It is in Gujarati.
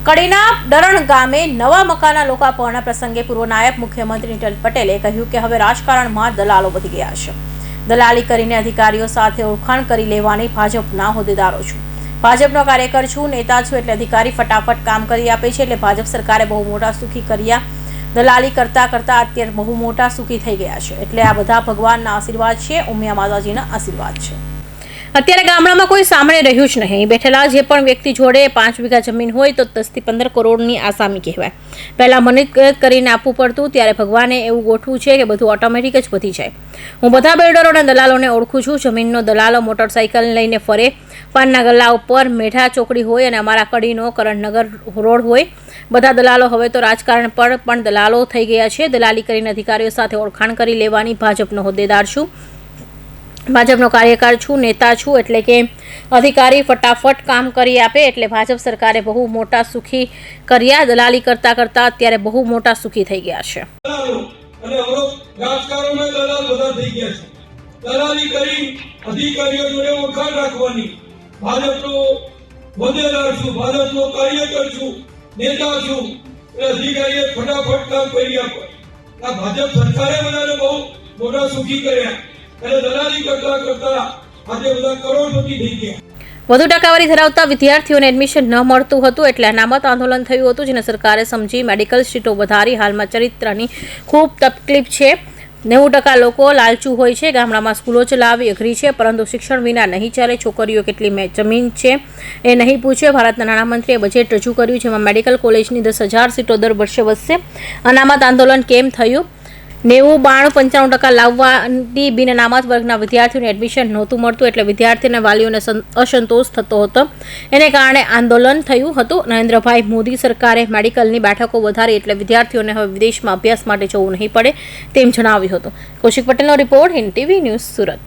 કડીના દરણ ગામે નવા મકાનના લોકાર્પણના પ્રસંગે પૂર્વ નાયબ મુખ્યમંત્રી નીતિન પટેલે કહ્યું કે હવે રાજકારણમાં દલાલો વધી ગયા છે. દલાલી કરીને અધિકારીઓ સાથે ઓળખાણ કરી લેવાની ભાજપના હોદ્દેદારો છું. ભાજપનો કાર્યકર છું, નેતા છું એટલે અધિકારી ફટાફટ કામ કરી આપે છે. એટલે ભાજપ સરકારે બહુ મોટા સુખી કર્યા. દલાલી કરતા અત્યારે બહુ મોટા સુખી થઈ ગયા છે. એટલે આ બધા ભગવાનના આશીર્વાદ છે, ઉમિયા માતાજીના આશીર્વાદ છે. અત્યારે ગામડામાં કોઈ સાંભળી રહ્યું જ નહીં. બેઠેલા જે પણ વ્યક્તિ જોડે 5 વીઘા જમીન હોય તો 10 થી 15 કરોડની આસામી કહેવાય. પહેલાં મને કરીને આપવું પડતું, ત્યારે ભગવાને એવું ગોઠવું છે કે બધું ઓટોમેટિક જ વધી જાય. હું બધા બિલ્ડરો અને દલાલોને ઓળખું છું. જમીનનો દલાલો મોટરસાઇકલ લઈને ફરે, પાનના ગલ્લા ઉપર મેઢા ચોકડી હોય અને અમારા કડીનો કરણનગર રોડ હોય. બધા દલાલો હવે તો રાજકારણ પર પણ દલાલો થઈ ગયા છે. દલાલી કરીને અધિકારીઓ સાથે ઓળખાણ કરી લેવાની ભાજપનો હોદ્દેદાર છું. ભાજપનો કાર્યકર છું, નેતા છું એટલે કે અધિકારી ફટાફટ કામ કરી આપે. એટલે ભાજપ સરકારે બહુ મોટા સુખી કર્યા. દલાલી કરતા અત્યારે બહુ મોટા સુખી થઈ ગયા છે. અને રાજકારણમાં દલાલ બધા થઈ ગયા છે. દલાલી કરી અધિકારીઓ જોડે ઓળખાણ રાખવાની. ભાજપનો હોદ્દેદાર છું, ભાજપનો કાર્યકર છું, નેતા છું એટલે અધિકારીએ ફટાફટ કામ કરી આપે. આ ભાજપ સરકારે બધાને બહુ મોટા સુખી કર્યા. દલાલી કરતા આજે બધા કરોડપતિ થઈ ગયા. વધુ ટકાવારી ધરાવતા વિદ્યાર્થીઓને એડમિશન ન મળતું હતું એટલે અનામત આંદોલન થયું હતું, જેને સરકારે સમજી મેડિકલ સીટો વધારી. હાલમાં ચરિત્રની ખૂબ તકલીફ છે. 90% લોકો લાલચુ હોય છે. ગામડામાં સ્કૂલો ચલાવવી અઘરી છે, પરંતુ શિક્ષણ વિના નહીં ચાલે. છોકરીઓ કેટલી જમીન છે એ નહીં પૂછે. ભારતના નાણામંત્રીએ બજેટ રજૂ કર્યું, જેમાં મેડિકલ કોલેજની 10,000 સીટો દર વર્ષે વધશે. અનામત આંદોલન કેમ થયું? 90, 92, 95% લાવવાની બિન અનામત વર્ગના વિદ્યાર્થીઓને એડમિશન નહોતું મળતું, એટલે વિદ્યાર્થીઓના વાલીઓને અસંતોષ થતો હતો. એને કારણે આંદોલન થયું હતું. નરેન્દ્રભાઈ મોદી સરકારે મેડિકલની બેઠકો વધારી, એટલે વિદ્યાર્થીઓને હવે વિદેશમાં અભ્યાસ માટે જવું નહીં પડે તેમ જણાવ્યું હતું. કૌશિક પટેલનો report, Hind TV news, Surat.